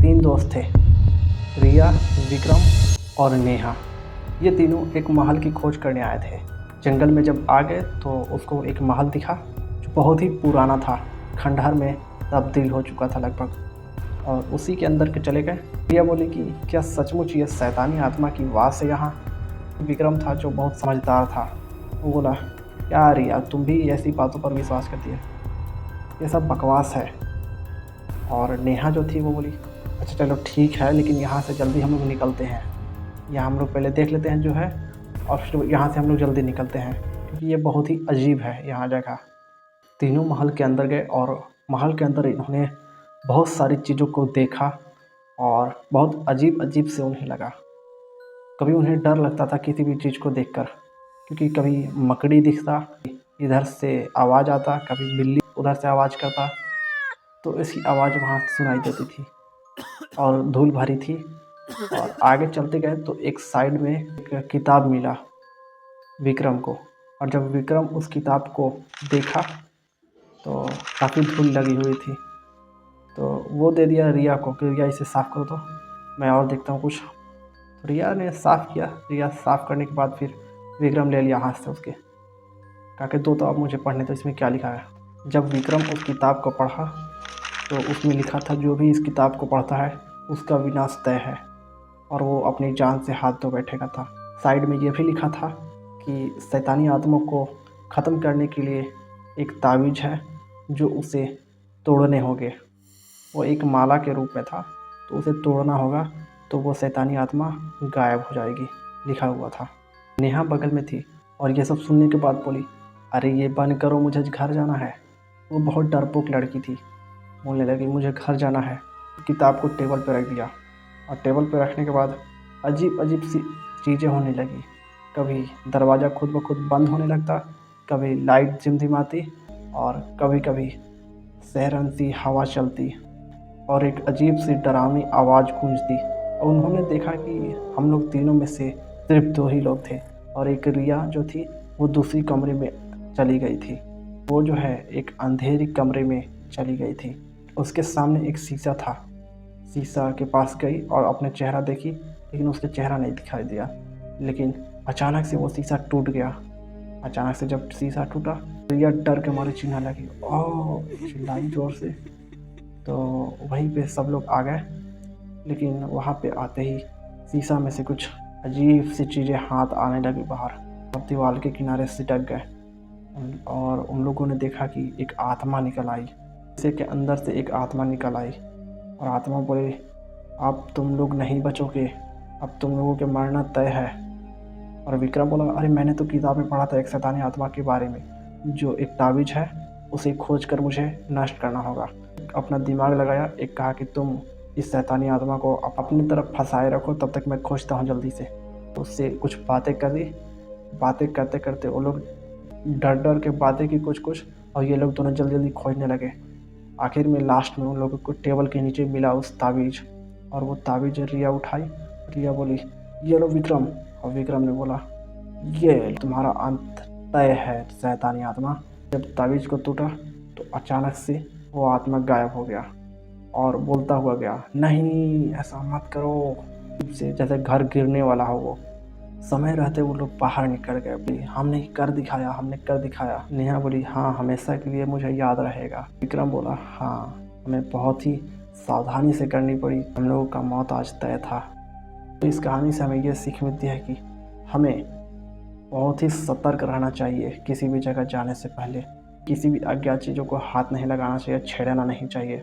तीन दोस्त थे, रिया, विक्रम और नेहा। ये तीनों एक महल की खोज करने आए थे। जंगल में जब आ गए तो उसको एक महल दिखा जो बहुत ही पुराना था, खंडहर में तब्दील हो चुका था लगभग, और उसी के अंदर के चले गए। रिया बोली कि क्या सचमुच ये शैतानी आत्मा की वास है यहाँ? विक्रम था जो बहुत समझदार था, वो बोला, क्या रिया तुम भी ऐसी बातों पर विश्वास करती है, ये सब बकवास है। और नेहा जो थी वो बोली, अच्छा चलो ठीक है, लेकिन यहाँ से जल्दी हम लोग निकलते हैं, यहाँ हम लोग पहले देख लेते हैं जो है, और फिर यहाँ से हम लोग जल्दी निकलते हैं, क्योंकि ये बहुत ही अजीब है यहाँ जगह। तीनों महल के अंदर गए और महल के अंदर इन्होंने बहुत सारी चीज़ों को देखा और बहुत अजीब अजीब से उन्हें लगा। कभी उन्हें डर लगता था किसी भी चीज़ को देखकर, क्योंकि कभी मकड़ी दिखता, इधर से आवाज़ आता, कभी बिल्ली उधर से आवाज़ करता, तो इसकी आवाज़ वहाँ सुनाई देती थी और धूल भरी थी। और आगे चलते गए तो एक साइड में एक किताब मिला विक्रम को, और जब विक्रम उस किताब को देखा तो काफ़ी धूल लगी हुई थी, तो वो दे दिया रिया को कि रिया इसे साफ़ करो, तो मैं और देखता हूँ कुछ। तो रिया ने साफ़ किया। रिया साफ़ करने के बाद फिर विक्रम ले लिया हाथ से उसके, कहा कि दो तो अब मुझे पढ़ने, तो इसमें क्या लिखा है। जब विक्रम उस किताब को पढ़ा तो उसमें लिखा था, जो भी इस किताब को पढ़ता है उसका विनाश तय है, और वो अपनी जान से हाथ धो बैठेगा था। साइड में ये भी लिखा था कि शैतानी आत्मा को ख़त्म करने के लिए एक तावीज़ है जो उसे तोड़ने होंगे। वो एक माला के रूप में था, तो उसे तोड़ना होगा तो वो शैतानी आत्मा गायब हो जाएगी, लिखा हुआ था। नेहा बगल में थी और ये सब सुनने के बाद बोली, अरे ये बंद करो, मुझे घर जाना है। वो बहुत डरपोक लड़की थी, बोलने लगी मुझे घर जाना है। किताब को टेबल पर रख दिया, और टेबल पर रखने के बाद अजीब अजीब सी चीज़ें होने लगी। कभी दरवाज़ा खुद ब खुद बंद होने लगता, कभी लाइट झिमझिमाती, और कभी कभी सहरन सी हवा चलती, और एक अजीब सी डरावनी आवाज़ गूंजती। और उन्होंने देखा कि हम लोग तीनों में से सिर्फ दो ही लोग थे, और एक रिया जो थी वो दूसरी कमरे में चली गई थी। वो जो है एक अंधेरी कमरे में चली गई थी। उसके सामने एक शीशा था, शीशा के पास गई और अपने चेहरा देखी, लेकिन उसके चेहरा नहीं दिखाई दिया। लेकिन अचानक से वो शीशा टूट गया। अचानक से जब शीशा टूटा, रिया डर के मारे चीखने लगी, ओह, चिल्लाई जोर से। तो वहीं पे सब लोग आ गए, लेकिन वहाँ पे आते ही शीशा में से कुछ अजीब सी चीज़ें हाथ आने लगी बाहर, और दीवार के किनारे सिटक गए, और उन लोगों ने देखा कि एक आत्मा निकल आई। शीशे के अंदर से एक आत्मा निकल आई, और आत्मा बोले, अब तुम लोग नहीं बचोगे, अब तुम लोगों के मरना तय है। और विक्रम बोला, अरे मैंने तो किताब में पढ़ा था एक शैतानी आत्मा के बारे में, जो एक तावीज़ है, उसे खोज कर मुझे नष्ट करना होगा। अपना दिमाग लगाया, एक कहा कि तुम इस शैतानी आत्मा को अपनी तरफ फंसाए रखो, तब तक मैं खोजता हूँ जल्दी से। तो उससे कुछ बातें कर दी। बातें करते करते वो लोग डर डर के बातें की कुछ, और ये लोग दोनों जल्दी जल्दी खोजने लगे। आखिर में लास्ट में उन लोगों को टेबल के नीचे मिला उस तावीज़, और वो तावीज़ रिया उठाई। रिया बोली, ये लो विक्रम। और विक्रम ने बोला, ये तुम्हारा अंत तय है शैतानी आत्मा। जब तावीज़ को टूटा तो अचानक से वो आत्मा गायब हो गया और बोलता हुआ गया, नहीं ऐसा मत करो, से जैसे घर गिरने वाला हो। वो समय रहते वो लोग बाहर निकल गए, बोली हमने कर दिखाया, हमने कर दिखाया। नेहा बोली, हाँ हमेशा के लिए मुझे याद रहेगा। विक्रम बोला, हाँ हमें बहुत ही सावधानी से करनी पड़ी, हम लोगों का मौत आज तय था। तो इस कहानी से हमें यह सीख मिलती है कि हमें बहुत ही सतर्क रहना चाहिए, किसी भी जगह जाने से पहले किसी भी अज्ञात चीज़ों को हाथ नहीं लगाना चाहिए, छेड़ना नहीं चाहिए।